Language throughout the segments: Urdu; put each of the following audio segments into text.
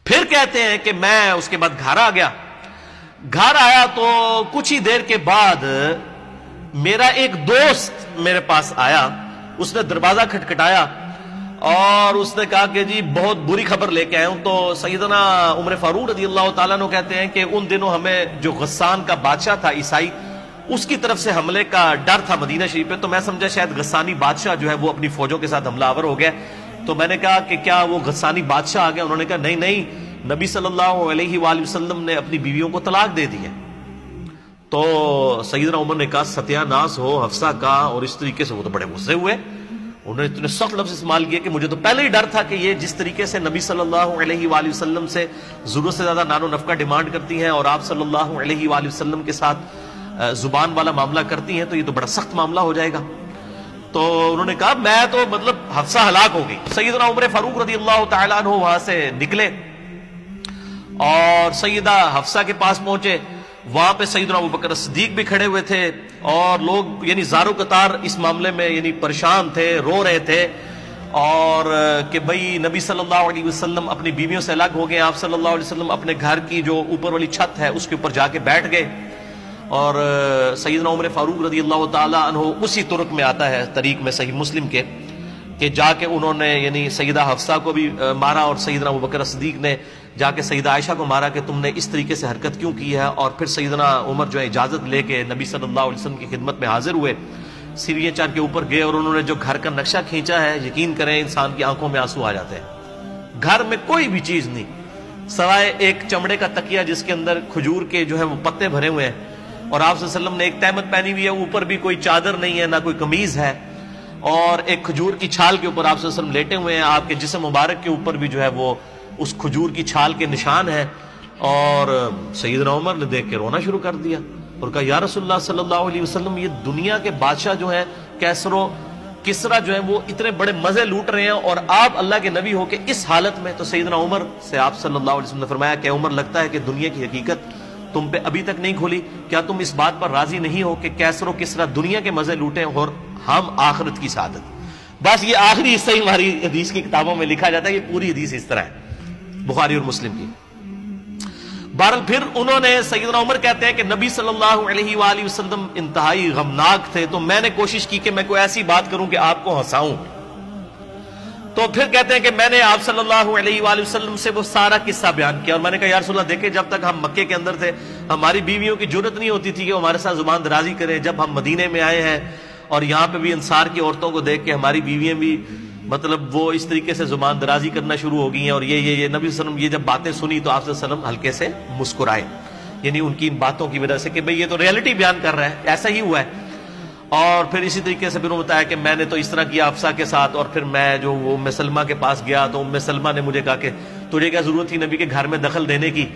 پھر کہتے ہیں کہ میں اس کے بعد گھر آ گیا. گھر آیا تو کچھ ہی دیر کے بعد میرا ایک دوست میرے پاس آیا. اس نے دروازہ کھٹکھٹایا اور اس نے کہا کہ جی بہت بری خبر لے کے آیا ہوں. تو سیدنا عمر فاروق رضی اللہ تعالیٰ عنہ کہتے ہیں کہ ان دنوں ہمیں جو غسان کا بادشاہ تھا عیسائی، اس کی طرف سے حملے کا ڈر تھا مدینہ شریف پہ. تو میں سمجھا شاید غسانی بادشاہ جو ہے وہ اپنی فوجوں کے ساتھ حملہ آور ہو گیا. تو میں نے کہا کہ کیا وہ غسانی بادشاہ آ گیا؟ انہوں نے کہا نہیں نہیں، نبی صلی اللہ علیہ وآلہ وسلم نے اپنی بیویوں کو طلاق دے دی ہے. تو سیدنا عمر نے کہا ستیہ ناس ہو حفصہ کا، اور اس طریقے سے وہ تو بڑے غصے ہوئے. انہوں نے اتنے سخت لفظ استعمال کیے کہ مجھے تو پہلے ہی ڈر تھا کہ یہ جس طریقے سے نبی صلی اللہ علیہ وآلہ وسلم سے ضرورت سے زیادہ نان و نفقہ ڈیمانڈ کرتی ہیں اور آپ صلی اللہ علیہ وآلہ وسلم کے ساتھ زبان والا معاملہ کرتی ہیں، تو یہ تو بڑا سخت معاملہ ہو جائے گا. تو انہوں نے کہا میں تو مطلب حفصہ ہلاک ہو گئی. سیدنا عمر فاروق رضی اللہ تعالیٰ عنہ وہاں سے نکلے اور سیدہ حفصہ کے پاس پہنچے. وہاں پہ سیدنا ابوبکر صدیق بھی کھڑے ہوئے تھے اور لوگ یعنی زارو قطار اس معاملے میں یعنی پریشان تھے، رو رہے تھے، اور کہ بھئی نبی صلی اللہ علیہ وسلم اپنی بیویوں سے الگ ہو گئے. آپ صلی اللہ علیہ وسلم اپنے گھر کی جو اوپر والی چھت ہے اس کے اوپر جا کے بیٹھ گئے. اور سیدنا عمر فاروق رضی اللہ تعالی عنہ اسی طرق میں آتا ہے طریق میں صحیح مسلم کے کہ جا کے انہوں نے یعنی سیدہ حفصہ کو بھی مارا اور سیدنا ابوبکر صدیق نے جا کے سیدہ عائشہ کو مارا کہ تم نے اس طریقے سے حرکت کیوں کی ہے. اور پھر سیدنا عمر جو ہے اجازت لے کے نبی صلی اللہ علیہ وسلم کی خدمت میں حاضر ہوئے، سیڑھیاں چڑھ کے اوپر گئے اور انہوں نے جو گھر کا نقشہ کھینچا ہے، یقین کریں انسان کی آنکھوں میں آنسو آ جاتے ہیں. گھر میں کوئی بھی چیز نہیں سوائے ایک چمڑے کا تکیہ جس کے اندر کھجور کے جو ہے وہ پتے بھرے ہوئے ہیں، اور آپ صلی اللہ علیہ وسلم نے ایک تہمت پہنی ہوئی ہے، اوپر بھی کوئی چادر نہیں ہے، نہ کوئی قمیض ہے، اور ایک کھجور کی چھال کے اوپر آپ صلی اللہ علیہ وسلم لیٹے ہوئے ہیں. آپ کے جسم مبارک کے اوپر بھی جو ہے وہ اس کھجور کی چھال کے نشان ہے. اور سیدنا عمر نے دیکھ کے رونا شروع کر دیا اور کہا یا رسول اللہ صلی اللہ علیہ وسلم، یہ دنیا کے بادشاہ جو ہیں کیسر و کسرا جو ہیں وہ اتنے بڑے مزے لوٹ رہے ہیں اور آپ اللہ کے نبی ہو کے اس حالت میں. تو سیدنا عمر سے آپ صلی اللہ علیہ وسلم نے فرمایا کہ عمر لگتا ہے کہ دنیا کی حقیقت تم پہ ابھی تک نہیں کھلی. کیا تم اس بات پر راضی نہیں ہو کہ کیسر و کسرا دنیا کے مزے لوٹیں اور ہم آخرت کی سعادت؟ بس یہ آخری حصہ ہی ہماری حدیث کی کتابوں میں لکھا جاتا ہے. یہ پوری حدیث اس طرح ہے بخاری اور مسلم کی. بہرحال پھر انہوں نے سیدنا عمر کہتے ہیں کہ نبی صلی اللہ علیہ وآلہ وسلم انتہائی غمناک تھے، تو میں نے کوشش کی کہ میں کوئی ایسی بات کروں کہ آپ کو ہنساؤں. تو پھر کہتے ہیں کہ میں نے آپ صلی اللہ علیہ وآلہ وسلم سے وہ سارا قصہ بیان کیا اور میں نے کہا یا رسول اللہ دیکھیں جب تک ہم مکے کے اندر تھے ہماری بیویوں کی جرت نہیں ہوتی تھی کہ وہ ہمارے ساتھ زبان درازی کریں. جب ہم مدینے میں آئے ہیں اور یہاں پہ بھی انصار کی عورتوں کو دیکھ کے ہماری بیویاں بھی مطلب وہ اس طریقے سے زبان درازی کرنا شروع ہو گئی ہیں. اور یہ نبی صلی اللہ علیہ وسلم یہ جب باتیں سنی تو آپ صلی اللہ علیہ وسلم ہلکے سے مسکرائے، یعنی ان کی ان باتوں کی وجہ سے کہ بھئی یہ تو ریئلٹی بیان کر رہا ہے، ایسا ہی ہوا ہے. اور پھر اسی طریقے سے پھر انہوں نے بتایا کہ میں نے تو اس طرح کیا حفصہ کے ساتھ، اور پھر میں جو ام سلمہ کے پاس گیا تو ام سلمہ نے مجھے کہا کہ تجھے کیا ضرورت تھی نبی کے گھر میں دخل دینے کی.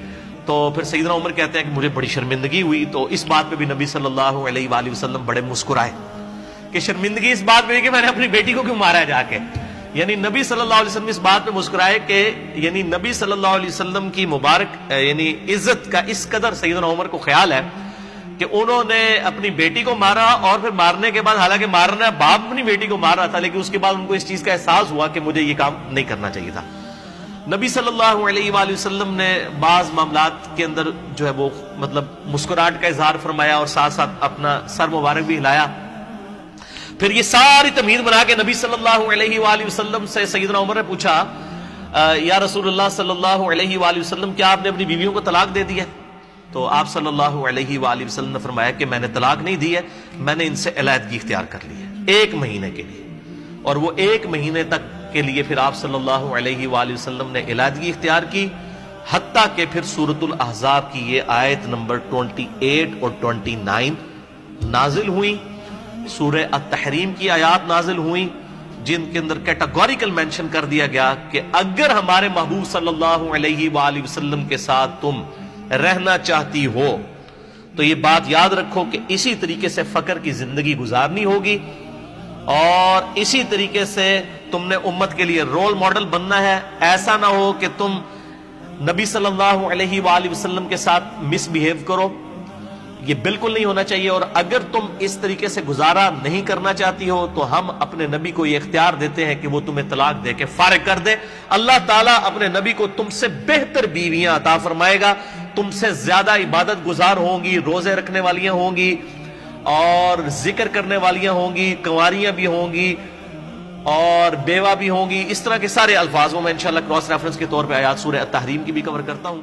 تو پھر سیدنا عمر کہتے ہیں کہ مجھے بڑی شرمندگی ہوئی. تو اس بات پہ بھی نبی صلی اللہ علیہ وآلہ وسلم بڑے مسکرائے کہ شرمندگی اس بات پہ ہوئی کہ میں نے اپنی بیٹی کو کیوں مارا ہے جا کے. یعنی نبی صلی اللہ علیہ وسلم اس بات پہ مسکرائے کہ یعنی نبی صلی اللہ علیہ وسلم کی مبارک یعنی عزت کا اس قدر سیدنا عمر کو خیال ہے کہ انہوں نے اپنی بیٹی کو مارا. اور پھر مارنے کے بعد حالانکہ مارنا باپ اپنی بیٹی کو مار رہا تھا لیکن اس کے بعد ان کو اس چیز کا احساس ہوا کہ مجھے یہ کام نہیں کرنا چاہیے تھا. نبی صلی اللہ علیہ وآلہ وسلم نے بعض معاملات کے اندر جو ہے وہ مطلب مسکراہٹ کا اظہار فرمایا اور ساتھ ساتھ اپنا سر مبارک بھی ہلایا. پھر یہ ساری تمہید بنا کے نبی صلی اللہ علیہ وآلہ وسلم سے سیدنا عمر نے پوچھا یا رسول اللہ صلی اللہ علیہ وآلہ وسلم کیا آپ نے اپنی بیویوں کو طلاق دے دی ہے؟ تو آپ صلی اللہ علیہ وآلہ وسلم نے فرمایا کہ میں نے طلاق نہیں دی ہے، میں نے ان سے علیحدگی اختیار کر لی ہے 1 مہینے کے لیے. اور وہ 1 مہینے تک کے لیے پھر آپ صلی اللہ علیہ وآلہ وسلم نے علیحدگی اختیار کی، حتیٰ کہ پھر سورۃ الاحزاب کی یہ آیت نمبر 28 اور 29 نازل ہوئی. سورہ التحریم کی آیات نازل ہوئیں جن کے اندر کیٹاگوریکل مینشن کر دیا گیا کہ اگر ہمارے محبوب صلی اللہ علیہ وآلہ وسلم کے ساتھ تم رہنا چاہتی ہو تو یہ بات یاد رکھو کہ اسی طریقے سے فقر کی زندگی گزارنی ہوگی اور اسی طریقے سے تم نے امت کے لیے رول ماڈل بننا ہے. ایسا نہ ہو کہ تم نبی صلی اللہ علیہ وآلہ وسلم کے ساتھ مس بیہیو کرو یہ بالکل نہیں ہونا چاہیے. اور اگر تم اس طریقے سے گزارا نہیں کرنا چاہتی ہو تو ہم اپنے نبی کو یہ اختیار دیتے ہیں کہ وہ تمہیں طلاق دے کے فارغ کر دے. اللہ تعالیٰ اپنے نبی کو تم سے بہتر بیویاں عطا فرمائے گا, تم سے زیادہ عبادت گزار ہوں گی, روزے رکھنے والیاں ہوں گی, اور ذکر کرنے والیاں ہوں گی, کنواریاں بھی ہوں گی, اور بیوہ بھی ہوں گی. اس طرح کے سارے الفاظوں میں انشاءاللہ کراس ریفرنس کے طور پہ آیات سورہ التحریم کی بھی کور کرتا ہوں.